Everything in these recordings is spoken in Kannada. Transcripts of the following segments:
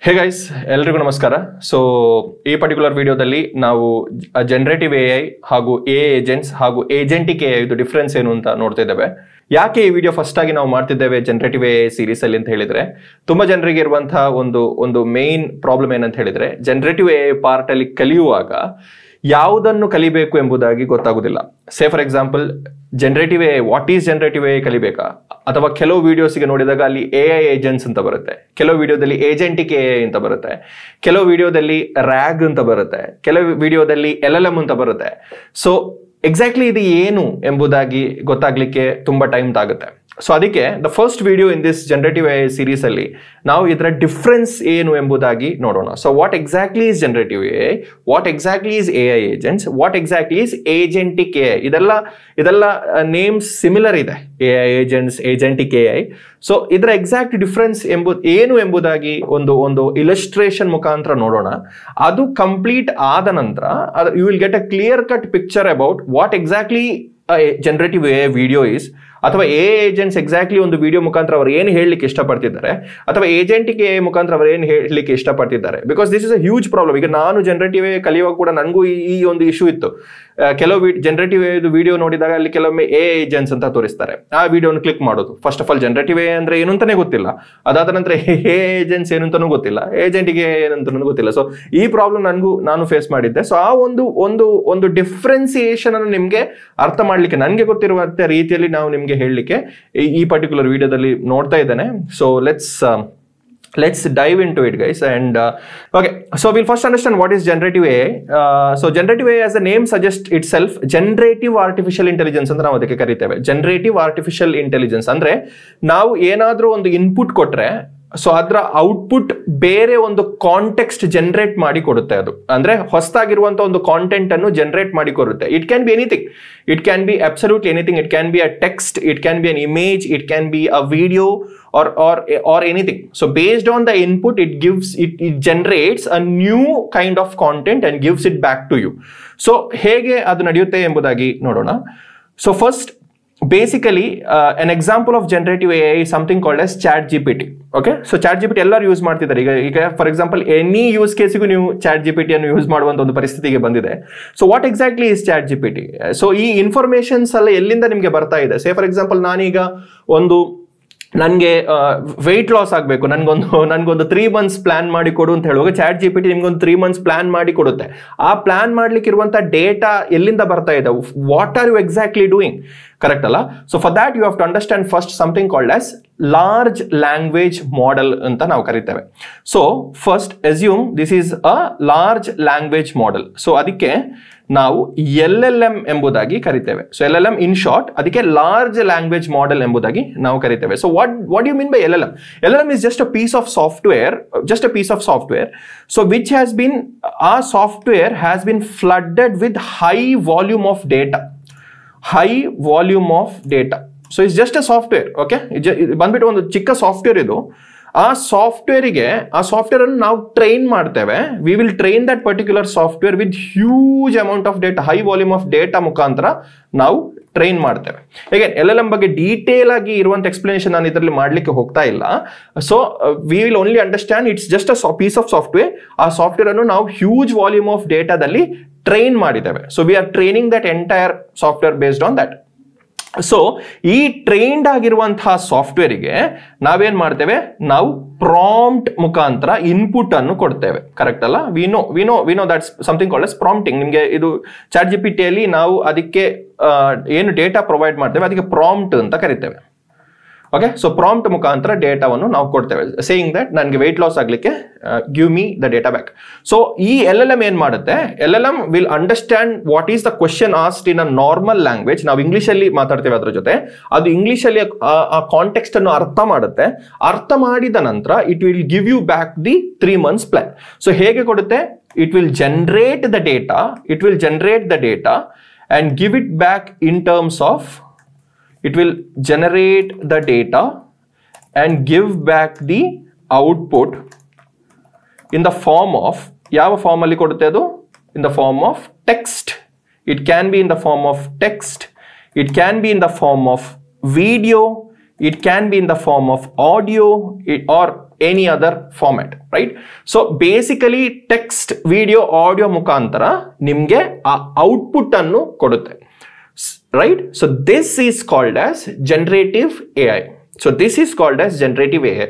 Hey guys, ಎಲ್ರಿಗೂ ನಮಸ್ಕಾರ. ಸೊ ಈ ಪರ್ಟಿಕ್ಯುಲರ್ ವಿಡಿಯೋದಲ್ಲಿ ನಾವು ಜನರೇಟಿವ್ AI ಹಾಗೂ AI ಏಜೆಂಟ್ಸ್ ಹಾಗೂ ಏಜೆಂಟಿಕ್ AI ಇದು ಡಿಫರೆನ್ಸ್ ಏನು ಅಂತ ನೋಡ್ತಾ ಇದ್ದೇವೆ. ಯಾಕೆ ಈ ವಿಡಿಯೋ ಫಸ್ಟ್ ಆಗಿ ನಾವು ಮಾಡ್ತಿದ್ದೇವೆ ಜನರೇಟಿವ್ AI ಸೀರೀಸ್ ಅಲ್ಲಿ ಅಂತ ಹೇಳಿದ್ರೆ, ತುಂಬಾ ಜನರಿಗೆ ಇರುವಂತಹ ಒಂದು ಮೇನ್ ಪ್ರಾಬ್ಲಮ್ ಏನಂತ ಹೇಳಿದ್ರೆ, ಜನರೇಟಿವ್ AI ಪಾರ್ಟ್ ಅಲ್ಲಿ ಕಲಿಯುವಾಗ ಯಾವುದನ್ನು ಕಲಿಬೇಕು ಎಂಬುದಾಗಿ ಗೊತ್ತಾಗುದಿಲ್ಲ. Say for example generative AI, what is generative AI ಕಲಿಬೇಕಾ, ಅಥವಾ ಕೆಲವು ವಿಡಿಯೋಸ್ಗೆ ನೋಡಿದಾಗ ಅಲ್ಲಿ AI ಏಜೆಂಟ್ಸ್ ಅಂತ ಬರುತ್ತೆ, ಕೆಲವು ವಿಡಿಯೋದಲ್ಲಿ ಏಜೆಂಟಿಕ್ AI ಅಂತ ಬರುತ್ತೆ, ಕೆಲವು ವಿಡಿಯೋದಲ್ಲಿ RAG ಅಂತ ಬರುತ್ತೆ, ಕೆಲವು ವಿಡಿಯೋದಲ್ಲಿ LLM ಅಂತ ಬರುತ್ತೆ. ಸೊ ಎಕ್ಸಾಕ್ಟ್ಲಿ ಇದು ಏನು ಎಂಬುದಾಗಿ ಗೊತ್ತಾಗ್ಲಿಕ್ಕೆ ತುಂಬಾ ಟೈಮ್ ತಾಗುತ್ತೆ. ಸೊ ಅದಕ್ಕೆ the first video in this generative AI series ಅಲ್ಲಿ ನಾವು ಇದರ ಡಿಫ್ರೆನ್ಸ್ ಏನು ಎಂಬುದಾಗಿ ನೋಡೋಣ. So what exactly is generative AI, what exactly is AI agents, what exactly is agentic AI. ಇದೆಲ್ಲ ನೇಮ್ಸ್ ಸಿಮಿಲರ್ ಇದೆ, AI agents, agentic AI. So ಇದರ ಎಕ್ಸಾಕ್ಟ್ ಡಿಫ್ರೆನ್ಸ್ ಏನು ಎಂಬುದಾಗಿ ಒಂದು ಇಲಸ್ಟ್ರೇಷನ್ ಮುಖಾಂತರ ನೋಡೋಣ. ಅದು ಕಂಪ್ಲೀಟ್ ಆದ ನಂತರ you will get a clear cut picture about what exactly generative AI video is, ಅಥವಾ AI ಏಜೆಂಟ್ಸ್ ಎಕ್ಸಾಕ್ಟ್ಲಿ ಒಂದು ವಿಡಿಯೋ ಮುಖಾಂತರ ಅವರು ಏನು ಹೇಳಲಿಕ್ಕೆ ಇಷ್ಟಪಡ್ತಿದ್ದಾರೆ, ಅಥವಾ ಏಜೆಂಟಿಕ್ AI ಮುಖಾಂತರ ಅವರು ಏನು ಹೇಳಲಿಕ್ಕೆ ಇಷ್ಟಪಡ್ತಿದ್ದಾರೆ. Because this is a huge problem. ಈಗ ನಾನು ಜನರೇಟಿವ್ AI ಕಲಿಯುವಾಗ ಕೂಡ ನನಗೂ ಈ ಒಂದು ಇಶ್ಯೂ ಇತ್ತು. ಕೆಲವು ಜನರೇಟಿವ್ AI ವಿಡಿಯೋ ನೋಡಿದಾಗ ಅಲ್ಲಿ ಕೆಲವೊಮ್ಮೆ AI ಏಜೆಂಟ್ಸ್ ಅಂತ ತೋರಿಸ್ತಾರೆ. ಆ ವಿಡಿಯೋನ ಕ್ಲಿಕ್ ಮಾಡೋದು. First of all generative AI ಅಂದ್ರೆ ಏನು ಅಂತಾನೆ ಗೊತ್ತಿಲ್ಲ, ಅದಾದ ನಂತರ AI ಏಜೆಂಟ್ಸ್ ಏನು ಅಂತಾನೂ ಗೊತ್ತಿಲ್ಲ, ಏಜೆಂಟಿಗೆ ಏನಂತಾನೂ ಗೊತ್ತಿಲ್ಲ. ಸೊ ಈ ಪ್ರಾಬ್ಲಮ್ ನಾನು ಫೇಸ್ ಮಾಡಿದ್ದೆ. ಸೊ ಆ ಒಂದು ಡಿಫ್ರೆನ್ಸಿಯೇಷನ್ ಅನ್ನು ನಿಮ್ಗೆ ಅರ್ಥ ಮಾಡ್ಲಿಕ್ಕೆ ನನಗೆ ಗೊತ್ತಿರುವಂತ ರೀತಿಯಲ್ಲಿ ನಾವು ನಿಮ್ಗೆ ಹೇಳಲಿಕ್ಕೆ ಈ ಪರ್ಟಿಕ್ಯುಲರ್ ವಿಡಿಯೋದಲ್ಲಿ ನೋಡ್ತಾ ಇದ್ದೇನೆ. So let's dive into it, guys. And okay, so we'll first understand what is generative AI. So generative AI, as the name suggests itself, generative artificial intelligence ಅಂತ ನಾವು ಅದಕ್ಕೆ ಕರೀತೇವೆ. generative artificial intelligence ಅಂದ್ರೆ ನಾವು ಏನಾದ್ರೂ ಒಂದು ಇನ್ಪುಟ್ ಕೊಟ್ರೆ ಸೊ ಅದರ ಔಟ್ಪುಟ್ ಬೇರೆ ಒಂದು ಕಾಂಟೆಕ್ಸ್ಟ್ ಜನರೇಟ್ ಮಾಡಿ ಕೊಡುತ್ತೆ. ಅದು ಅಂದ್ರೆ ಹೊಸದಾಗಿರುವಂತಹ ಒಂದು ಕಾಂಟೆಂಟ್ ಅನ್ನು ಜನರೇಟ್ ಮಾಡಿ ಕೊಡುತ್ತೆ. It can be anything, it can B absolutely anything, it can be a text, it can be an image, it can be a video or anything. So based on the input, it generates a new kind of content and gives it back to you. So ಹೇಗೆ ಅದು ನಡೆಯುತ್ತೆ ಎಂಬುದಾಗಿ ನೋಡೋಣ. So first, basically an example of generative AI is something called as ChatGPT. Okay, so ChatGPT ಎಲ್ಲರೂ ಯೂಸ್ ಮಾಡ್ತಿದ್ದಾರೆ. ಈಗ ಫಾರ್ ಎಕ್ಸಾಂಪಲ್ ಎನಿ ಯೂಸ್ ಕೇಸಿಗೂ ನೀವು ChatGPT ಅನ್ನು ಯೂಸ್ ಮಾಡುವಂತ ಒಂದು ಪರಿಸ್ಥಿತಿಗೆ ಬಂದಿದೆ. So what exactly is ChatGPT? So ಈ ಇನ್ಫಾರ್ಮೇಶನ್ಸ್ ಎಲ್ಲ ಎಲ್ಲಿಂದ ನಿಮಗೆ ಬರ್ತಾ ಇದೆ? ಸೇ ಫಾರ್ ಎಕ್ಸಾಂಪಲ್ ನಾನೀಗ ನನಗೆ ವೆಯ್ಟ್ ಲಾಸ್ ಆಗಬೇಕು, ನನ್ಗೊಂದು 3 months ಪ್ಲಾನ್ ಮಾಡಿ ಕೊಡು ಅಂತ ಹೇಳುವಾಗ ChatGPT ನಿಮ್ಗೊಂದು 3 months ಪ್ಲಾನ್ ಮಾಡಿ ಕೊಡುತ್ತೆ. ಆ ಪ್ಲಾನ್ ಮಾಡ್ಲಿಕ್ಕೆ ಇರುವಂತ ಡೇಟಾ ಎಲ್ಲಿಂದ ಬರ್ತಾ ಇದೆ? What are you exactly doing? Correct ಅಲ್ಲ? So for that you have to understand first something called as large language model ಅಂತ ನಾವು ಕರಿತೇವೆ. So first assume this is a large language model. So ಅದಕ್ಕೆ ನಾವು LLM ಎಂಬುದಾಗಿ ಕರಿತೇವೆ. ಸೊ LLM ಇನ್ ಶಾರ್ಟ್, ಅದಕ್ಕೆ ಲಾರ್ಜ್ ಲ್ಯಾಂಗ್ವೇಜ್ ಮಾಡೆಲ್ ಎಂಬುದಾಗಿ ನಾವು ಕರಿತೇವೆ. So what you mean by LLM? LLM is just a piece of software, so which has been, our software has been flooded with high volume of data. So it's just a software. Okay, ಬಂದ್ಬಿಟ್ಟು ಒಂದು ಚಿಕ್ಕ ಸಾಫ್ಟ್ವೇರ್ ಇದು. ಆ ಸಾಫ್ಟ್ವೇರ್ ಅನ್ನು ನಾವು ಟ್ರೈನ್ ಮಾಡ್ತೇವೆ. We will train that particular software with huge amount of data, high volume of data ಮುಖಾಂತರ ನಾವು ಟ್ರೈನ್ ಮಾಡ್ತೇವೆ. ಹೇಗೆ LLM ಬಗ್ಗೆ ಡೀಟೇಲ್ ಆಗಿ ಇರುವಂತ ಎಕ್ಸ್ಪ್ಲನೇಷನ್ ನಾನು ಇದರಲ್ಲಿ ಮಾಡ್ಲಿಕ್ಕೆ ಹೋಗ್ತಾ ಇಲ್ಲ. So we will only understand it's just a piece of software. ಆ ಸಾಫ್ಟ್ವೇರ್ ಅನ್ನು ನಾವು ಹ್ಯೂಜ್ ವಾಲ್ಯೂಮ್ ಆಫ್ ಡೇಟಾದಲ್ಲಿ ಟ್ರೈನ್ ಮಾಡಿದ್ದೇವೆ. So we are training that entire software based on that. So ಈ ಟ್ರೈನ್ಡ್ ಆಗಿರುವಂತಹ ಸಾಫ್ಟ್ವೇರಿಗೆ ನಾವೇನ್ ಮಾಡ್ತೇವೆ? ನಾವು ಪ್ರಾಂಪ್ಟ್ ಮುಖಾಂತರ ಇನ್ಪುಟ್ ಅನ್ನು ಕೊಡ್ತೇವೆ. ಕರೆಕ್ಟ್ ಅಲ್ಲ? We know that's something called as prompting. ನಿಮಗೆ ಇದು ChatGPT ಅಲ್ಲಿ ನಾವು ಅದಕ್ಕೆ ಏನು ಡೇಟಾ ಪ್ರೊವೈಡ್ ಮಾಡ್ತೇವೆ ಅದಕ್ಕೆ ಪ್ರಾಂಪ್ಟ್ ಅಂತ ಕರಿತೇವೆ. ಓಕೆ, ಸೊ ಪ್ರಾಂಪ್ಟ್ ಮುಖಾಂತರ ಡೇಟಾವನ್ನು ನಾವು ಕೊಡ್ತೇವೆ, ಸೇಯಿಂಗ್ ದಟ್ ನನಗೆ ವೆಯ್ಟ್ ಲಾಸ್ ಆಗಲಿಕ್ಕೆ give me the data back. So ಈ LLM ಏನ್ ಮಾಡುತ್ತೆ? LLM will understand what is the question asked in a normal language. ನಾವು ಇಂಗ್ಲಿಷ್ ಅಲ್ಲಿ ಮಾತಾಡ್ತೇವೆ, ಅದ್ರ ಜೊತೆ ಅದು ಇಂಗ್ಲಿಷ್ ಅಲ್ಲಿ ಆ ಕಾಂಟೆಕ್ಸ್ಟ್ ಅನ್ನು ಅರ್ಥ ಮಾಡುತ್ತೆ. ಅರ್ಥ ಮಾಡಿದ ನಂತರ it will give you back the 3 months plan. So ಹೇಗೆ ಕೊಡುತ್ತೆ? It will generate the data and give it back in terms of, it will generate the data and give back the output in the form of, ಯಾವ ಫಾರ್ಮ್ ಅಲ್ಲಿ ಕೊಡುತ್ತೆ ಅದು? in the form of text. It can be in the form of text, it can be in the form of video, it can be in the form of audio, or any other format, right? So basically text, video, audio ಮುಖಾಂತರ ನಿಮಗೆ ಆ ಔಟ್ಪುಟ್ ಅನ್ನು ಕೊಡುತ್ತೆ, right? So this is called as generative AI. So this is called as generative AI.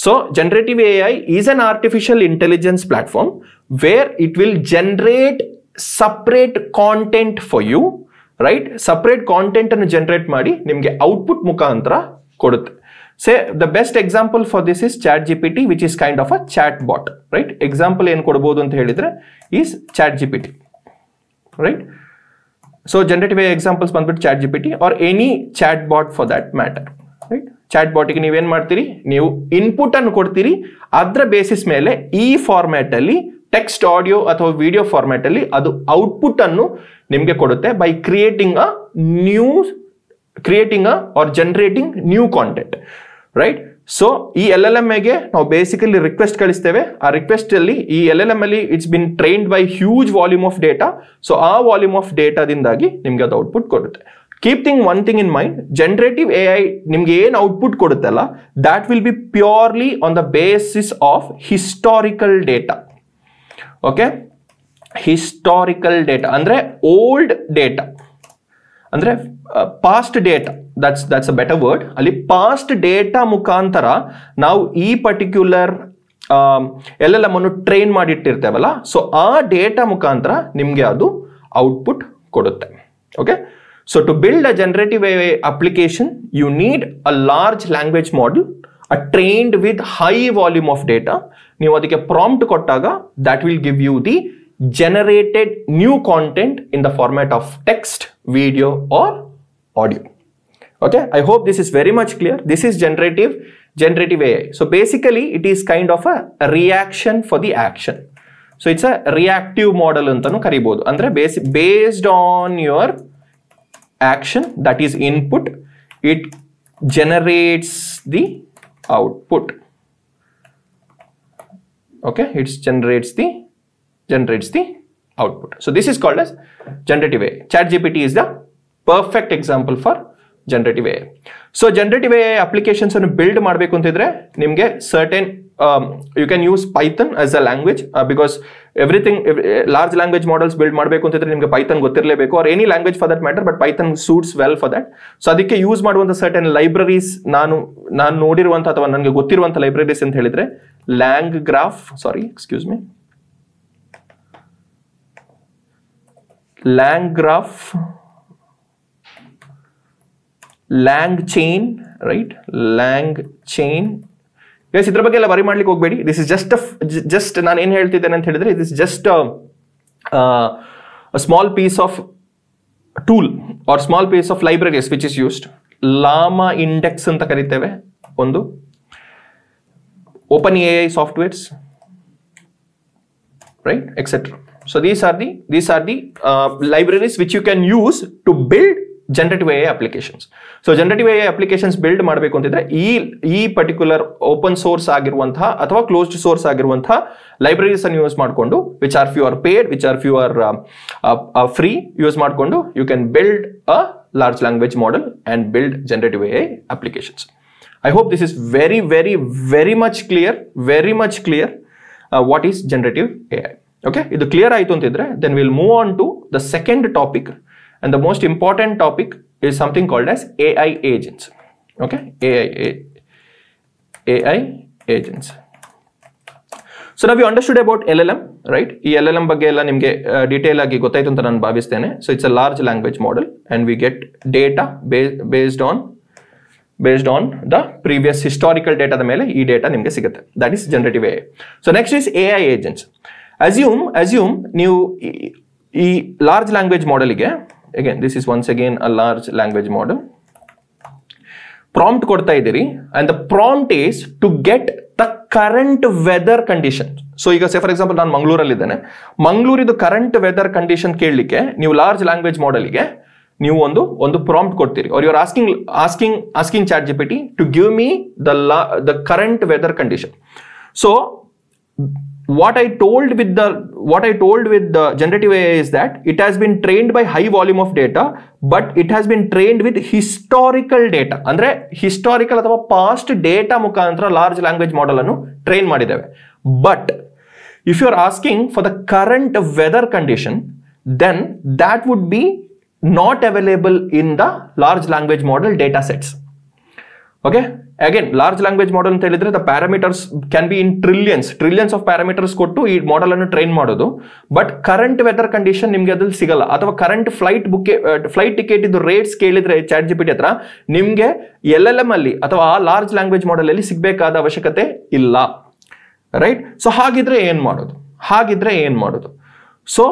So generative AI is an artificial intelligence platform where it will generate separate content for you, right? Separate content ಅನ್ನು ಜನರೇಟ್ ಮಾಡಿ ನಿಮಗೆ ಔಟ್ಪುಟ್ ಮುಖಾಂತರ ಕೊಡುತ್ತೆ. Say the best example for this is ChatGPT, which is kind of a chat bot, right? Example ಏನು ಕೊಡಬಹುದು ಅಂತ ಹೇಳಿದ್ರೆ is ChatGPT, right? So generative AI examples ಬಂದ್ಬಿಟ್ಟು ChatGPT or any chat bot for that matter, right? Chat ಬಾಟ್ಗೆ ನೀವೇನ್ ಮಾಡ್ತೀರಿ, ನೀವು ಇನ್ಪುಟ್ ಅನ್ನು ಕೊಡ್ತೀರಿ, ಅದರ ಬೇಸಿಸ್ ಮೇಲೆ ಈ ಫಾರ್ಮ್ಯಾಟ್ ಅಲ್ಲಿ ಟೆಕ್ಸ್ಟ್, ಆಡಿಯೋ ಅಥವಾ ವಿಡಿಯೋ ಫಾರ್ಮ್ಯಾಟ್ ಅಲ್ಲಿ ಅದು ಔಟ್ಪುಟ್ ಅನ್ನು ನಿಮಗೆ ಕೊಡುತ್ತೆ by creating or generating new content, right? So ಈ LLM ಗೆ ನಾವು ಬೇಸಿಕಲಿ ರಿಕ್ವೆಸ್ಟ್ ಕಳಿಸ್ತೇವೆ. ಆ ರಿಕ್ವೆಸ್ಟ್ ಅಲ್ಲಿ ಈ LLM ಅಲ್ಲಿ it's been trained by huge volume of data. So ಆ ವಾಲ್ಯೂಮ್ ಆಫ್ ಡೇಟಾದಿಂದಾಗಿ ನಿಮ್ಗೆ ಅದು ಔಟ್ಪುಟ್ ಕೊಡುತ್ತೆ. Keep one thing in mind, generative AI ನಿಮ್ಗೆ ಏನು output ಕೊಡುತ್ತಲ್ಲ, that will be purely on the basis of historical data. Okay? Historical data ಅಂದ್ರೆ old data, ಅಂದ್ರೆ past data. That's a better word. ಅಲ್ಲಿ past data ಮುಖಾಂತರ ನಾವು ಈ ಪರ್ಟಿಕ್ಯುಲರ್ LLM ಅನ್ನು ಟ್ರೈನ್ ಮಾಡಿಟ್ಟಿರ್ತೇವಲ್ಲ, ಸೊ ಆ ಡೇಟಾ ಮುಖಾಂತರ ನಿಮ್ಗೆ ಅದು ಔಟ್ಪುಟ್ ಕೊಡುತ್ತೆ. Okay? So to build a generative AI application, you need a large language model, trained with high volume of data. ನೀವು ಅದಕ್ಕೆ prompt ಕೊಟ್ಟಾಗ that will give you the generated new content in the format of text, video or audio. Okay, I hope this is very much clear. This is generative AI. So basically it is kind of a reaction for the action. So it's a reactive model ಅಂತಾನು ಕರಿಬಹುದು. ಅಂದ್ರೆ based on your action, that is input, it generates the output. Okay, it generates the output. So this is called as generative AI. ChatGPT is the perfect example for generative AI. So generative AI applications ಅನ್ನು ಬಿಲ್ಡ್ ಮಾಡಬೇಕು ಅಂತಿದ್ರೆ ನಿಮಗೆ certain you can use Python as a language because everything large language models build ಮಾಡಬೇಕು ಅಂತಿದ್ರೆ ನಿಮಗೆ Python ಗೊತ್ತಿರಲೇಬೇಕು, or any language for that matter, but Python suits well for that. So ಅದಕ್ಕೆ ಯೂಸ್ ಮಾಡುವಂತ certain libraries ನಾನು ನೋಡಿರುವಂತ ಅಥವಾ ನನಗೆ ಗೊತ್ತಿರುವಂತ libraries ಅಂತ ಹೇಳಿದ್ರೆ LangGraph, LangChain, right? LangChain. Yes, ಇದ್ರ ಬಗ್ಗೆ ಎಲ್ಲ ವರಿ ಮಾಡ್ಲಿಕ್ಕೆ ಹೋಗಬೇಡಿ. ದಿಸ್ ಇಸ್ ಜಸ್ಟ್ ನಾನು ಏನು ಹೇಳ್ತಿದ್ದೇನೆ ಅಂತ ಹೇಳಿದ್ರೆ, it is just small piece of tool or small piece of libraries which is used. Llama index ಅಂತ ಕರಿತೇವೆ ಒಂದು, open AI softwares, right, etcetera. So these are the libraries which you can use to build generative AI applications. So generative AI applications build ಮಾಡಬೇಕು ಅಂತಿದ್ರೆ ಈ ಪರ್ಟಿಕ್ಯುಲರ್ ಓಪನ್ ಸೋರ್ಸ್ ಆಗಿರುವಂತಹ ಅಥವಾ ಕ್ಲೋಸ್ಡ್ ಸೋರ್ಸ್ ಆಗಿರುವಂತಹ ಲೈಬ್ರರೀಸ್ ಅನ್ನು ಯೂಸ್ ಮಾಡಿಕೊಂಡು, which are few are paid, which are few are free, use ಮಾಡಿಕೊಂಡು you can build a large language model and build generative AI applications. I hope this is very, very, very much clear what is generative AI. Okay, ಇದು ಕ್ಲಿಯರ್ ಆಯಿತು ಅಂತಿದ್ರೆ then we'll move on to the second topic. And the most important topic is something called as AI agents. Okay, AI agents. So now we understood about LLM, right? ಈ LLM ಬಗ್ಗೆ ಎಲ್ಲ ನಿಮಗೆ ಡೀಟೇಲ್ ಆಗಿ ಗೊತ್ತಾಯ್ತು ಅಂತ ನಾನು ಭಾವಿಸ್ತೇನೆ. So it's a large language model and we get data based on the previous historical data the ಮೇಲೆ ಈ ಡೇಟಾ ನಿಮಗೆ ಸಿಗುತ್ತೆ. That is generative AI. So next is AI agents. Assume ನೀವು ಈ ಲಾರ್ಜ್ ಲ್ಯಾಂಗ್ವೇಜ್ ಮಾಡೆಲ್ಗೆ, again this is once again a large language model, prompt ಕೊಡ್ತಾ ಇದ್ದೀರಿ and the prompt is to get the current weather condition. So ಈಗ say for example ನಾನು ಮಂಗಳೂರಲ್ಲಿ ಇದ್ದೇನೆ, ಮಂಗಳೂರಿದು ಕರೆಂಟ್ ವೆದರ್ ಕಂಡೀಷನ್ ಕೇಳಲಿಕ್ಕೆ ನೀವು ಲಾರ್ಜ್ ಲ್ಯಾಂಗ್ವೇಜ್ ಮಾಡೆಲ್ಗೆ ನೀವು ಒಂದು ಪ್ರಾಂಪ್ಟ್ ಕೊಡ್ತೀರಿ, or you are asking ChatGPT to give me the current weather condition. So what I told with the generative AI is that it has been trained by high volume of data, but it has been trained with historical data. ಅಂದ್ರೆ historical ಅಥವಾ past data ಮುಖಾಂತರ large language model ಅನ್ನು train ಮಾಡಿದ್ದೇವೆ. But if you are asking for the current weather condition, then that would be not available in the large language model data sets. Okay, again large language model ಅಂತ ಹೇಳಿದ್ರೆ the parameters can be in trillions of parameters ಕೊಟ್ಟು ಈ ಮಾಡೆಲ್ ಅನ್ನು ಟ್ರೈನ್ ಮಾಡೋದು. ಬಟ್ ಕರೆಂಟ್ ವೆದರ್ ಕಂಡೀಷನ್ ನಿಮ್ಗೆ ಅದ್ರಲ್ಲಿ ಸಿಗಲ್ಲ. ಅಥವಾ ಕರೆಂಟ್ ಫ್ಲೈಟ್ ಟಿಕೆಟ್ ಇದು ರೇಟ್ಸ್ ಕೇಳಿದ್ರೆ ಚಾಟ್ ಜಿಪಿಟಿ ಹತ್ರ ನಿಮ್ಗೆ LLM ಅಲ್ಲಿ ಅಥವಾ ಆ ಲಾರ್ಜ್ ಲ್ಯಾಂಗ್ವೇಜ್ ಮಾಡೆಲ್ ಅಲ್ಲಿ ಸಿಗಬೇಕಾದ ಅವಶ್ಯಕತೆ ಇಲ್ಲ, ರೈಟ್? ಸೊ ಹಾಗಿದ್ರೆ ಏನ್ ಮಾಡೋದು? So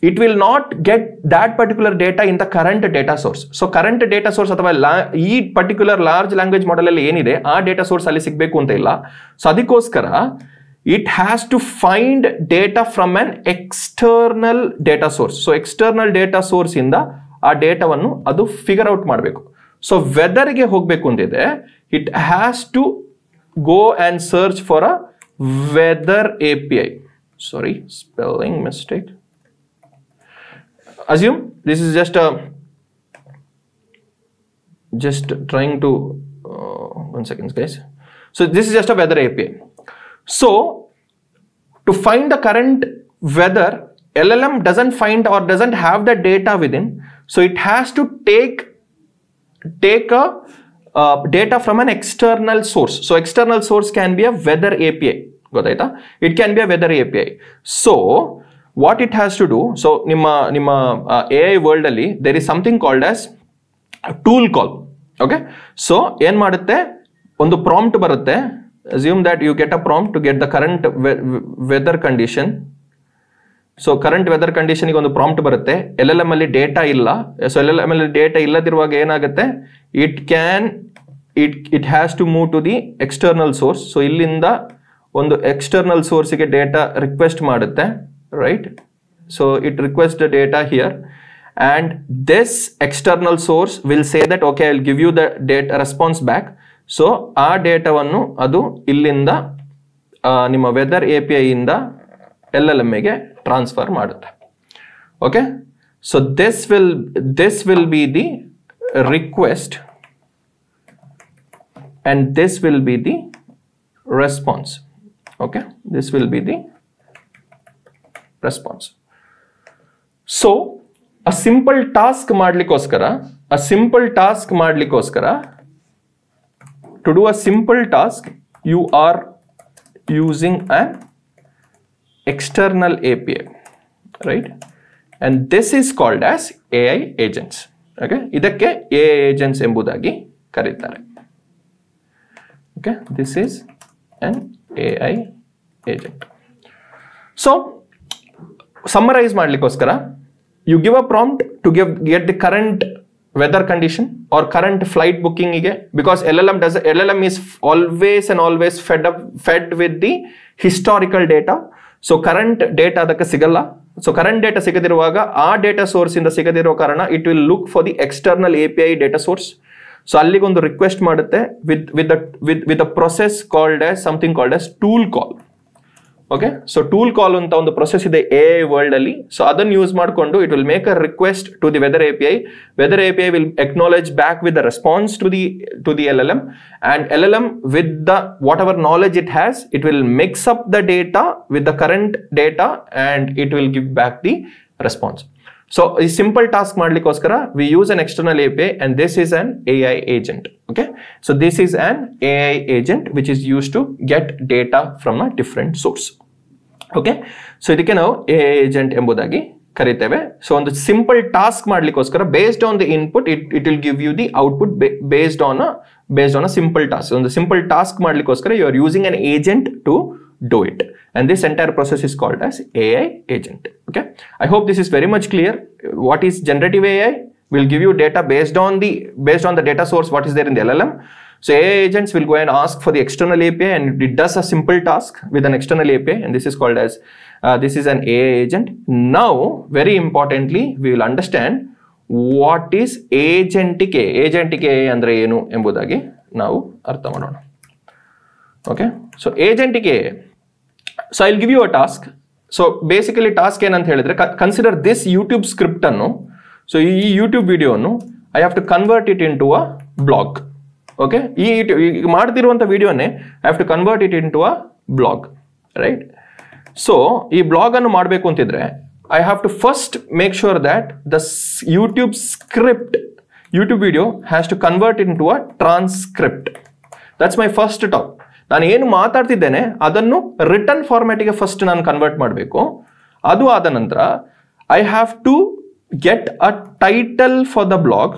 it will not get that particular data in the current data source. So current data source ಅಥವಾ ಈ particular large language model ಅಲ್ಲಿ ಏನಿದೆ ಆ data source ಅಲ್ಲಿ ಸಿಗಬೇಕು ಅಂತ ಇಲ್ಲ. ಸೊ ಅದಕ್ಕೋಸ್ಕರ it has to find data from an external data source. So external data source ಇಂದ ಆ ಡೇಟಾವನ್ನು ಅದು ಫಿಗರ್ ಔಟ್ ಮಾಡಬೇಕು. ಸೊ ವೆದರ್ಗೆ ಹೋಗಬೇಕು ಅಂತಿದೆ, it has to go and search for a weather API. Sorry, spelling mistake. Assume this is just trying to 1 second guys. So this is just a weather API. So to find the current weather, LLM doesn't find or doesn't have the data within, so it has to take a data from an external source. So external source can be a weather API. Godaita? It can be a weather API. So what it has to do, so ನಿಮ್ಮ AI world ಅಲ್ಲಿ there is something called as tool call. Okay, so ಏನ್ ಮಾಡುತ್ತೆ, ಒಂದು ಪ್ರಾಂಪ್ಟ್ ಬರುತ್ತೆ. Assume that you get a prompt to get the current weather condition. So current weather condition ಗೆ ಒಂದು ಪ್ರಾಂಪ್ಟ್ ಬರುತ್ತೆ. LLM ಅಲ್ಲಿ ಡೇಟಾ ಇಲ್ಲ. ಸೊ LLM ಅಲ್ಲಿ ಡೇಟಾ ಇಲ್ಲದಿರುವಾಗ ಏನಾಗುತ್ತೆ, it has to move to the external source. So ಇಲ್ಲಿಂದ ಒಂದು ಎಕ್ಸ್ಟರ್ನಲ್ ಸೋರ್ಸ್ಗೆ ಡೇಟಾ ರಿಕ್ವೆಸ್ಟ್ ಮಾಡುತ್ತೆ, right? So it requests the data here, and this external source will say that okay, I'll give you the data response back. So ಆ ಡೇಟಾವನ್ನು ಅದು ಇಲ್ಲಿಂದ ನಿಮ್ಮ ವೆದರ್ API ಇಂದ LLM ಗೆ ಟ್ರಾನ್ಸ್ಫರ್ ಮಾಡುತ್ತೆ. Okay, so this will be the request and this will be the response. Okay, this will be the response. So a simple task ಮಾಡ್ಲಿಕ್ಕೋಸ್ಕರ to do a simple task you are using an external API, right? And this is called as AI agents. Okay, ಇದಕ್ಕೆ AI agents ಎಂಬುದಾಗಿ ಕರೀತಾರೆ. Okay, this is an AI agent. So summarize ಮಾಡ್ಲಿಕ್ಕೋಸ್ಕರ you give a prompt to get the current weather condition or current flight booking ಗೆ, because LLM is always fed with the historical data. So current data ಅದಕ್ಕೆ ಸಿಗಲ್ಲ. ಸೊ ಕರೆಂಟ್ ಡೇಟಾ ಸಿಗದಿರುವಾಗ ಆ ಡೇಟಾ ಸೋರ್ಸ್ ಇಂದ ಸಿಗದಿರೋ ಕಾರಣ it will look for the external API data source. So ಅಲ್ಲಿಗೊಂದು ರಿಕ್ವೆಸ್ಟ್ ಮಾಡುತ್ತೆ with a process called as something called as tool call. Okay, so tool call ಅಂತ ಒಂದು ಪ್ರೊಸೆಸ್ ಇದೆ AI ವರ್ಲ್ಡ್ ಅಲ್ಲಿ. ಸೊ ಅದನ್ನು ಯೂಸ್ ಮಾಡಿಕೊಂಡು it will make a request to the weather API. Weather API will acknowledge back with the response to the LLM, and LLM with the whatever knowledge it has, it will mix up the data with the current data and it will give back the response. So a simple task ಮಾಡ್ಲಿಕ್ಕೋಸ್ಕರ we use an external API and this is an AI agent. Okay, so this is an AI agent which is used to get data from a different source. Okay, so ಇದಕ್ಕೆ ನಾವು AI agent ಎಂಬುದಾಗಿ ಕರೀತೇವೆ. ಸೊ ಒಂದು ಸಿಂಪಲ್ ಟಾಸ್ಕ್ ಮಾಡ್ಲಿಕ್ಕೋಸ್ಕರ based on the input it will give you the output based on a simple task. ಒಂದು ಸಿಂಪಲ್ ಟಾಸ್ಕ್ ಮಾಡ್ಲಿಕ್ಕೋಸ್ಕರ you are using an agent to do it, and this entire process is called as AI agent. Okay, I hope this is very much clear. What is generative AI? Will give you data based on the data source what is there in the LLM. So AI agents will go and ask for the external API and it does a simple task with an external API, and this is called as this is an AI agent. Now very importantly we will understand what is agentic AI. Agentic AI ಅಂದ್ರೆ ಏನು ಎಂಬುದಾಗಿ ನಾವು ಅರ್ಥ ಮಾಡೋಣ. Okay, so agentic AI so I will give you a task. So basically task ಏನಂತ ಹೇಳಿದ್ರೆ, ಕನ್ಸಿಡರ್ ದಿಸ್ ಯೂಟ್ಯೂಬ್ ಸ್ಕ್ರಿಪ್ಟ್ ಅನ್ನು, ಸೊ ಈ ಯೂಟ್ಯೂಬ್ ವಿಡಿಯೋನು I have to convert it into a blog. Okay, ಈ ಮಾಡ್ತಿರುವಂಥ ವಿಡಿಯೋನೇ I have to convert it into a blog, right? So ಈ ಬ್ಲಾಗ್ ಅನ್ನು ಮಾಡಬೇಕು ಅಂತಿದ್ರೆ I have to first make sure that the YouTube script, YouTube video has to convert in to a transcript. That's my first top. ನಾನು ಏನು ಮಾತಾಡ್ತಿದ್ದೇನೆ ಅದನ್ನು ರಿಟರ್ನ್ ಫಾರ್ಮ್ಯಾಟಿಗೆ ಫಸ್ಟ್ ನಾನು ಕನ್ವರ್ಟ್ ಮಾಡಬೇಕು. ಅದು ಆದ ನಂತರ I have to get a title for the blog.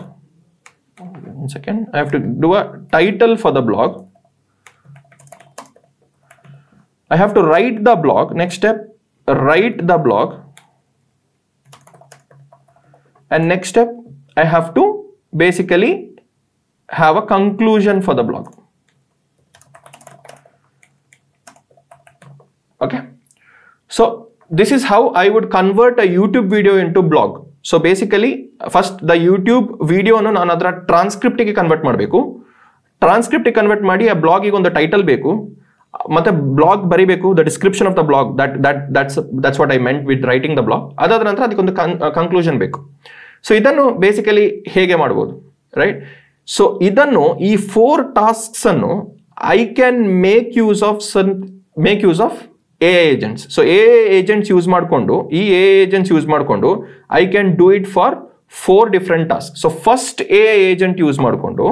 One second, I have to do a title for the blog. I have to write the blog. Next step, write the blog. And next step, I have to basically have a conclusion for the blog. Okay. So this is how I would convert a YouTube video into blog. So basically first the YouTube ವಿಡಿಯೋನು ನಾನು ಅದರ ಟ್ರಾನ್ಸ್ಕ್ರಿಪ್ಟಿಗೆ ಕನ್ವರ್ಟ್ ಮಾಡಬೇಕು. ಟ್ರಾನ್ಸ್ಕ್ರಿಪ್ಟಿಗೆ ಕನ್ವರ್ಟ್ ಮಾಡಿ ಆ ಬ್ಲಾಗಿಗೆ ಒಂದು ಟೈಟಲ್ ಬೇಕು, ಮತ್ತೆ ಬ್ಲಾಗ್ ಬರೀಬೇಕು, the description of the blog, that's what I made with writing the blog. ಅದಾದ ನಂತರ ಅದಕ್ಕೊಂದು ಕನ್ಕ್ಲೂಷನ್ ಬೇಕು. ಸೊ ಇದನ್ನು ಬೇಸಿಕಲಿ ಹೇಗೆ ಮಾಡ್ಬೋದು, ರೈಟ್? ಸೊ ಇದನ್ನು ಈ 4 ಟಾಸ್ಕ್ಸ್ ಅನ್ನು I can make use of AI agents. So AI agents use ಮಾಡಿಕೊಂಡು, ಈ AI agents use ಮಾಡಿಕೊಂಡು I can do it for 4 different tasks. So first AI agent use ಮಾಡಿಕೊಂಡು,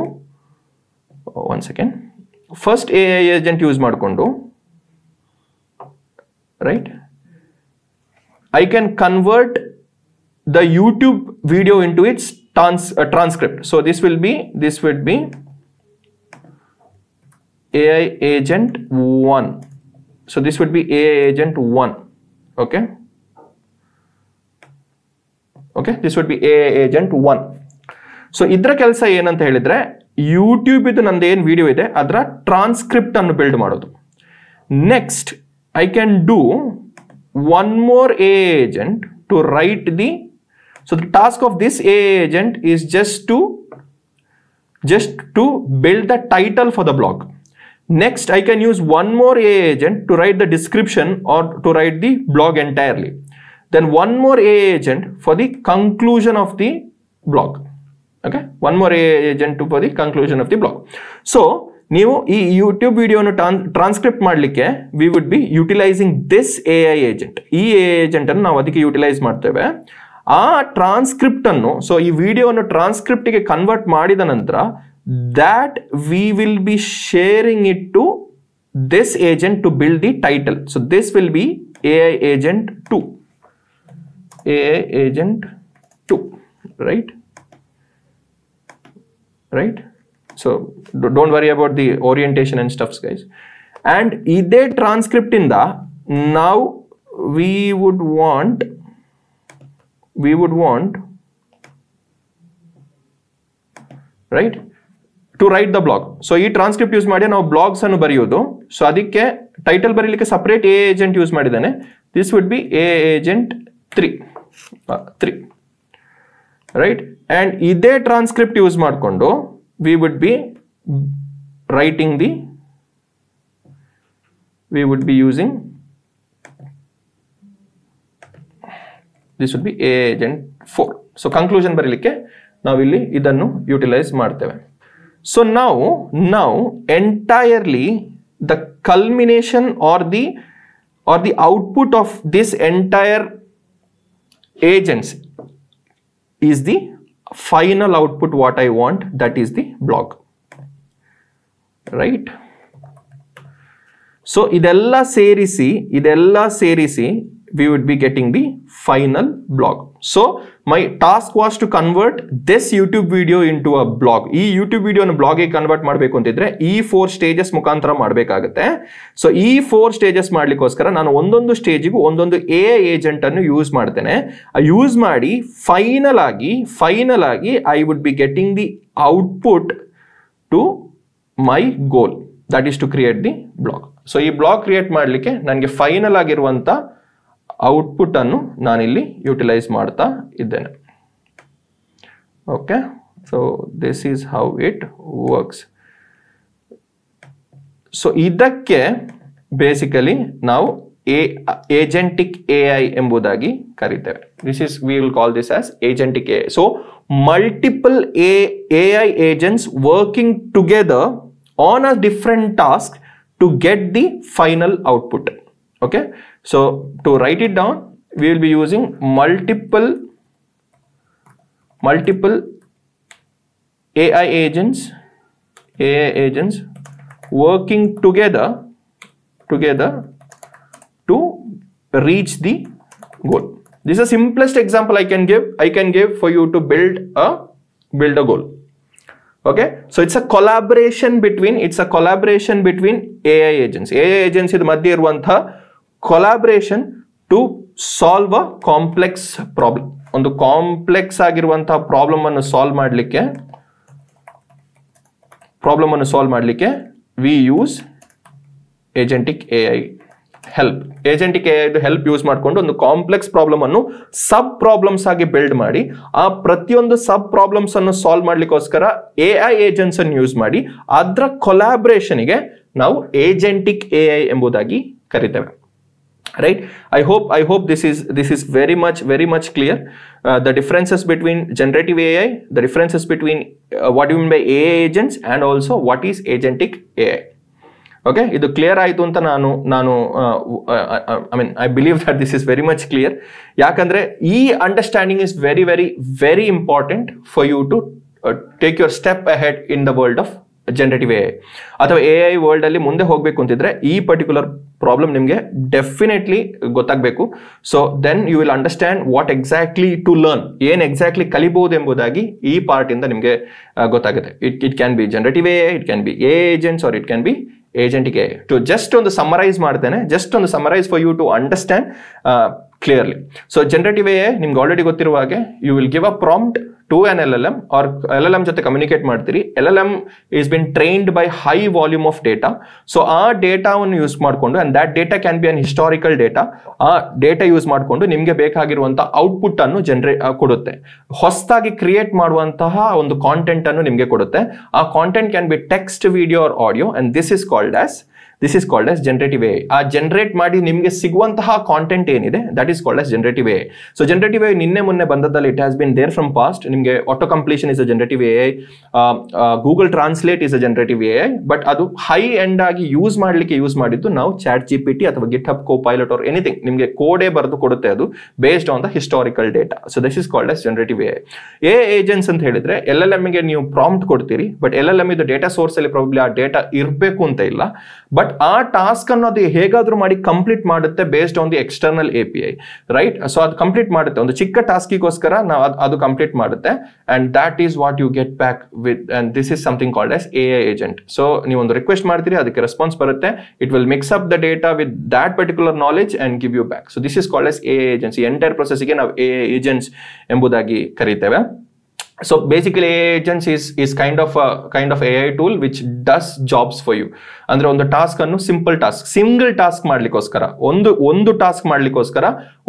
one second, first AI agent use ಮಾಡಿಕೊಂಡು, right, I can convert the YouTube video into its transcript. So this would be AI agent 1. So this would be AI agent 1. Okay, this would be AI agent 1. So ಇದರ ಕೆಲಸ ಏನಂತ ಹೇಳಿದ್ರೆ, ಯೂಟ್ಯೂಬ್ ಇದು ನಂದು ಏನು ವಿಡಿಯೋ ಇದೆ ಅದರ ಟ್ರಾನ್ಸ್ಕ್ರಿಪ್ಟ್ ಅನ್ನು ಬಿಲ್ಡ್ ಮಾಡೋದು. Next I can do one more AI agent to write the, so the task of this AI agent is just to build the title for the blog. Next, I can use one more AI agent to write the description or to write the blog entirely. Then one more AI agent for the conclusion of the blog. Okay, one more AI agent for the conclusion of the blog. So, ನೀವು ಈ ಯೂಟ್ಯೂಬ್ ವಿಡಿಯೋನ ಟ್ರಾನ್ಸ್ಕ್ರಿಪ್ಟ್ ಮಾಡಲಿಕ್ಕೆ we would be utilising this AI agent. ಈ AI agent ಅನ್ನು ನಾವು ಅದಕ್ಕೆ ಯುಟಿಲೈಸ್ ಮಾಡ್ತೇವೆ. ಆ ಟ್ರಾನ್ಸ್ಕ್ರಿಪ್ಟ್ ಅನ್ನು, ಸೊ ಈ ವಿಡಿಯೋವನ್ನು ಟ್ರಾನ್ಸ್ಕ್ರಿಪ್ಟಿಗೆ ಕನ್ವರ್ಟ್ ಮಾಡಿದ ನಂತರ that we will be sharing it to this agent to build the title. So this will be AI agent 2. AI agent 2, right? So don't worry about the orientation and stuffs, guys. And ide transcript inda now we would want right to write the blog. So ಈ ಟ್ರಾನ್ಸ್ಕ್ರಿಪ್ಟ್ ಯೂಸ್ ಮಾಡಿ ನಾವು ಬ್ಲಾಗ್ಸ್ ಅನ್ನು ಬರೆಯೋದು. ಸೊ ಅದಕ್ಕೆ ಟೈಟಲ್ ಬರೀಲಿಕ್ಕೆ ಸಪರೇಟ್ AI agent ಯೂಸ್ ಮಾಡಿದ್ದಾನೆ. This would be AI agent 3, right? And ಇದೇ ಟ್ರಾನ್ಸ್ಕ್ರಿಪ್ಟ್ ಯೂಸ್ ಮಾಡಿಕೊಂಡು we would be using, this would be AI agent 4. So conclusion ಬರೀಲಿಕ್ಕೆ ನಾವಿಲ್ಲಿ ಇದನ್ನು ಯುಟಿಲೈಸ್ ಮಾಡ್ತೇವೆ. So now entirely the culmination or the output of this entire agents is the final output what I want, that is the blog, right? So idella serisi we would be getting the final blog. So my task was to convert this YouTube video into a blog. ಈ YouTube video ನ ಬ್ಲಾಗ್ ಗೆ ಕನ್ವರ್ಟ್ ಮಾಡಬೇಕು ಅಂತಿದ್ರೆ ಈ 4 ಸ್ಟೇಜಸ್ ಮುಖಾಂತರ ಮಾಡಬೇಕಾಗುತ್ತೆ. ಸೊ ಈ 4 ಸ್ಟೇಜಸ್ ಮಾಡ್ಲಿಕ್ಕೋಸ್ಕರ ನಾನು ಒಂದೊಂದು ಸ್ಟೇಜಿಗೂ ಒಂದೊಂದು AI agent ಅನ್ನು ಯೂಸ್ ಮಾಡ್ತೇನೆ. ಯೂಸ್ ಮಾಡಿ ಫೈನಲ್ ಆಗಿ I would be getting the output to my goal, that is to create the blog. So ಈ ಬ್ಲಾಗ್ ಕ್ರಿಯೇಟ್ ಮಾಡಲಿಕ್ಕೆ ನನಗೆ ಫೈನಲ್ ಆಗಿರುವಂತ ಔಟ್ಪುಟ್ ಅನ್ನು ನಾನಿಲ್ಲಿ ಯುಟಿಲೈಸ್ ಮಾಡ್ತಾ ಇದ್ದೇನೆ. Okay, so this is how it works. So ಇದಕ್ಕೆ ಬೇಸಿಕಲಿ ನಾವು ಏಜೆಂಟಿಕ್ AI ಎಂಬುದಾಗಿ ಕರೀತೇವೆ. We will call this as agentic AI. So multiple AI agents working together on a different task to get the final output. Okay, so to write it down, we will be using multiple AI agents working together to reach the goal. This is the simplest example I can give for you to build a goal. Okay, so it's a collaboration between AI agents idu madhye iruvantha collaboration to solve a complex problem. ಒಂದು ಕಾಂಪ್ಲೆಕ್ಸ್ ಆಗಿರುವಂತಹ ಪ್ರಾಬ್ಲಮ್ ಅನ್ನು ಸಾಲ್ವ್ ಮಾಡಲಿಕ್ಕೆ we use agentic AI help. Agentic AI help use ಮಾಡಿಕೊಂಡು ಒಂದು ಕಾಂಪ್ಲೆಕ್ಸ್ ಪ್ರಾಬ್ಲಮ್ ಅನ್ನು ಸಬ್ ಪ್ರಾಬ್ಲಮ್ಸ್ ಆಗಿ ಬಿಲ್ಡ್ ಮಾಡಿ ಆ ಪ್ರತಿಯೊಂದು ಸಬ್ ಪ್ರಾಬ್ಲಮ್ಸ್ ಅನ್ನು ಸಾಲ್ವ್ ಮಾಡ್ಲಿಕ್ಕೋಸ್ಕರ AI ಏಜೆಂಟ್ಸ್ ಅನ್ನು ಯೂಸ್ ಮಾಡಿ ಅದರ ಕೊಲಾಬ್ರೇಷನ್ಗೆ ನಾವು ಏಜೆಂಟಿಕ್ AI ಎಂಬುದಾಗಿ ಕರೀತೇವೆ. Right, I hope this is very much clear. The differences between generative AI, the differences between what do you mean by AI agents and also what is agentic AI. Okay, idu clear aitu anta nanu I mean I believe that this is very much clear. Yakandre ee understanding is very important for you to take your step ahead in the world of generative AI ಅಥವಾ AI ವರ್ಲ್ಡ್ ಅಲ್ಲಿ ಮುಂದೆ ಹೋಗಬೇಕು ಅಂತಿದ್ರೆ ಈ ಪರ್ಟಿಕ್ಯುಲರ್ ಪ್ರಾಬ್ಲಮ್ ನಿಮಗೆ ಡೆಫಿನೆಟ್ಲಿ ಗೊತ್ತಾಗಬೇಕು. So then you will understand what exactly to learn, ಏನು ಎಕ್ಸಾಕ್ಟ್ಲಿ ಕಲಿಬಹುದು ಎಂಬುದಾಗಿ ಈ ಪಾರ್ಟ್ ಇಂದ ನಿಮಗೆ ಗೊತ್ತಾಗುತ್ತೆ. It can be generative AI, it can be AI agents or it can be agentic AI. To just ಒಂದು ಸಮರೈಸ್ ಮಾಡ್ತೇನೆ, ಜಸ್ಟ್ ಒಂದು summarise for you to understand clearly. So generative AI ನಿಮ್ಗೆ ಆಲ್ರೆಡಿ ಗೊತ್ತಿರುವ ಹಾಗೆ you will give a prompt to an LLM or LLM ಜೊತೆ ಕಮ್ಯುನಿಕೇಟ್ ಮಾಡ್ತೀರಿ. LLM is been trained by high volume of data. So ಆ ಡೇಟಾವನ್ನು ಯೂಸ್ ಮಾಡಿಕೊಂಡು, and that data can be an historical data, ಆ ಡೇಟಾ ಯೂಸ್ ಮಾಡಿಕೊಂಡು ನಿಮಗೆ ಬೇಕಾಗಿರುವಂತಹ ಔಟ್ಪುಟ್ ಅನ್ನು ಕೊಡುತ್ತೆ. ಹೊಸದಾಗಿ ಕ್ರಿಯೇಟ್ ಮಾಡುವಂತಹ ಒಂದು ಕಾಂಟೆಂಟ್ ಅನ್ನು ನಿಮಗೆ ಕೊಡುತ್ತೆ. ಆ content can be text, video or audio, and this is called as generative AI. ಆ ಜನರೇಟ್ ಮಾಡಿ ನಿಮಗೆ ಸಿಗುವಂತಹ ಕಾಂಟೆಂಟ್ ಏನಿದೆ that is called as generative AI. So generative AI ನಿನ್ನೆ ಮೊನ್ನೆ ಬಂದದಲ್ಲಿ it has been there from past. ನಿಮಗೆ auto completion is a generative AI, Google Translate is a generative AI, but ಅದು ಹೈ ಎಂಡ್ ಆಗಿ ಯೂಸ್ ಮಾಡಿದ್ದು ನಾವು ಚಾಟ್ GPT ಅಥವಾ ಗಿಟ್ಹಬ್ ಕೋಪೈಲಟ್ ಆರ್ ಎನಿಥಿಂಗ್. ನಿಮಗೆ ಕೋಡೇ ಬರೆದು ಕೊಡುತ್ತೆ ಅದು based on the historical data. So this is called as generative AI. AI agents ಅಂತ ಹೇಳಿದ್ರೆ LLM ಗೆ ನೀವು ಪ್ರಾಂಪ್ಟ್ ಕೊಡ್ತೀರಿ, ಬಟ್ LLM ಇದು ಡೇಟಾ ಸೋರ್ಸ್ ಅಲ್ಲಿ ಪ್ರಾಬಬ್ಲಿ ಆ ಡೇಟಾ ಇರಬೇಕು ಅಂತ ಇಲ್ಲ, ಬಟ್ ಆ ಟಾಸ್ಕ್ ಅನ್ನು ಅದು ಹೇಗಾದ್ರೂ ಮಾಡಿ ಕಂಪ್ಲೀಟ್ ಮಾಡುತ್ತೆ based on the external API, right. So ಅದು ಕಂಪ್ಲೀಟ್ ಮಾಡುತ್ತೆ, ಒಂದು ಚಿಕ್ಕ ಟಾಸ್ಕಿಗೋಸ್ಕರ ನಾವು ಅದು ಕಂಪ್ಲೀಟ್ ಮಾಡುತ್ತೆ, and that is what you get back with, and this is something called as AI agent. So ನೀವು ಒಂದು ರಿಕ್ವೆಸ್ಟ್ ಮಾಡ್ತೀರಿ, ಅದಕ್ಕೆ ರೆಸ್ಪಾನ್ಸ್ ಬರುತ್ತೆ, it will mix up the data with that particular knowledge and give you back. So this is called as AI agency. Entire ಪ್ರೊಸೆಸ್ಗೆ ನಾವು AI ಏಜೆಂಟ್ಸ್ ಎಂಬುದಾಗಿ ಕರೀತೇವೆ. So basically AI agents is kind of AI tool which does jobs for you. ಅಂದ್ರೆ ಒಂದು ಟಾಸ್ಕ್ ಅನ್ನು ಸಿಂಗಲ್ ಟಾಸ್ಕ್ ಮಾಡ್ಲಿಕ್ಕೋಸ್ಕರ, ಒಂದು ಟಾಸ್ಕ್ ಮಾಡ್ಲಿಕ್ಕೋಸ್ಕರ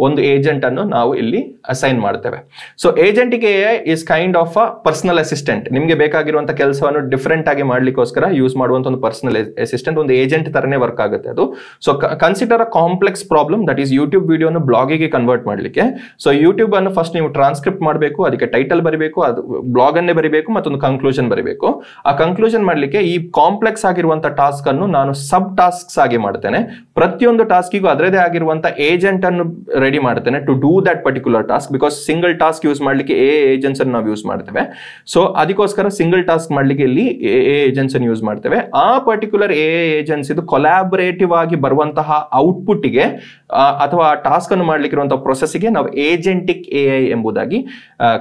ಒಂದು ಏಜೆಂಟ್ ಅನ್ನು ನಾವು ಇಲ್ಲಿ ಅಸೈನ್ ಮಾಡ್ತೇವೆ. So agentic AI is kind of a personal assistant. ನಿಮಗೆ ಬೇಕಾಗಿರುವಂತಹ ಕೆಲಸವನ್ನು ಡಿಫರೆಂಟ್ ಆಗಿ ಮಾಡ್ಲಿಕ್ಕೋಸ್ಕರ ಯೂಸ್ ಮಾಡುವಂತ ಒಂದು ಪರ್ಸನಲ್ ಅಸಿಸ್ಟೆಂಟ್, ಒಂದು ಏಜೆಂಟ್ ತರನೇ ವರ್ಕ್ ಆಗುತ್ತೆ ಅದು. So consider a complex problem, that is YouTube ವಿಡಿಯೋನ ಬ್ಲಾಗಿಗೆ ಕನ್ವರ್ಟ್ ಮಾಡ್ಲಿಕ್ಕೆ. ಸೊ ಯೂಟ್ಯೂಬ್ ಅನ್ನು ಫಸ್ಟ್ ನೀವು ಟ್ರಾನ್ಸ್ಕ್ರಿಪ್ಟ್ ಮಾಡಬೇಕು, ಅದಕ್ಕೆ ಟೈಟಲ್ ಬರೀಬೇಕು, ಅದು ಬ್ಲಾಗ್ ಅನ್ನೇ ಬರೀಬೇಕು, ಮತ್ತೊಂದು ಕನ್ಕ್ಲೂಷನ್ ಬರೀಬೇಕು. ಆ ಕನ್ಕ್ಲೂಷನ್ ಮಾಡ್ಲಿಕ್ಕೆ ಈ ಕಾಂಪ್ಲೆಕ್ಸ್ ಆಗಿರುವಂತಹ ಟಾಸ್ಕ್ ಅನ್ನು ನಾನು ಸಬ್ ಟಾಸ್ಕ್ಸ್ ಆಗಿ ಮಾಡ್ತೇನೆ. ಪ್ರತಿಯೊಂದು ಟಾಸ್ಕಿಗೂ ಅದರದೇ ಆಗಿರುವಂತಹ ಏಜೆಂಟ್ ಅನ್ನು ರೆಡಿ ಮಾಡ್ತೇನೆ to do that particular task. Because single task use ಮಾಡ್ಲಿಕ್ಕೆ AI ಏಜೆಂಟ್ಸ್ ಅನ್ನು ನಾವು ಯೂಸ್ ಮಾಡ್ತೇವೆ. ಸೊ ಅದಕ್ಕೋಸ್ಕರ ಸಿಂಗಲ್ ಟಾಸ್ಕ್ ಮಾಡ್ಲಿಕ್ಕೆ ಇಲ್ಲಿ AI ಏಜೆಂಟ್ಸ್ ಅನ್ನು ಯೂಸ್ ಮಾಡ್ತೇವೆ. ಆ ಪರ್ಟಿಕ್ಯುಲರ್ AI ಏಜೆಂಟ್ಸ್ ಇದು ಕೊಲಾಬರೇಟಿವ್ ಆಗಿ ಬರುವಂತಹ ಔಟ್ಪುಟ್ಗೆ ಅಥವಾ ಆ ಟಾಸ್ಕ್ ಅನ್ನು ಮಾಡ್ಲಿಕ್ಕೆ ಇರುವಂತಹ ಪ್ರೊಸೆಸ್ಗೆ ನಾವು ಏಜೆಂಟಿಕ್ AI ಎಂಬುದಾಗಿ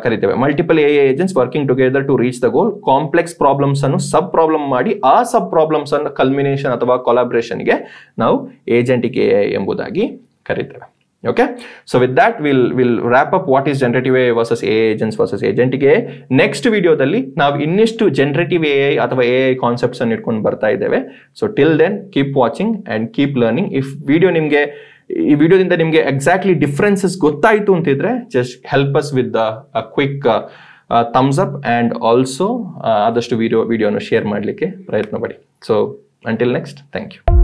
ಕರಿತೇವೆ. Multiple AI agents working together to reach the goal. Complex problems ಅನ್ನು ಸಬ್ ಪ್ರಾಬ್ಲಮ್ ಮಾಡಿ ಆ ಸಬ್ ಪ್ರಾಬ್ಲಮ್ಸ್ ಅನ್ನು ಕಲ್ಮಿನೇಷನ್ ಅಥವಾ ಕೊಲಾಬರೇಷನ್ಗೆ ನಾವು ಏಜೆಂಟಿಕ್ AI ಎಂಬುದಾಗಿ ಕರೀತೇವೆ. Okay, so with that we'll wrap up what is generative AI versus AI agents versus agentic AI. Next ವಿಡಿಯೋದಲ್ಲಿ ನಾವು ಇನ್ನಿಷ್ಟು generative AI ಅಥವಾ AI ಕಾನ್ಸೆಪ್ಟ್ಸ್ ಅನ್ನು ಇಟ್ಕೊಂಡು ಬರ್ತಾ ಇದ್ದೇವೆ. So till then keep watching and keep learning. If ಈ ವಿಡಿಯೋದಿಂದ ನಿಮಗೆ ಎಕ್ಸಾಕ್ಟ್ಲಿ ಡಿಫ್ರೆನ್ಸಸ್ ಗೊತ್ತಾಯಿತು ಅಂತಿದ್ರೆ just help us with a quick thumbs up and also ಆದಷ್ಟು ವಿಡಿಯೋನ ಶೇರ್ ಮಾಡಲಿಕ್ಕೆ ಪ್ರಯತ್ನ ಪಡಿ. So until next, thank you.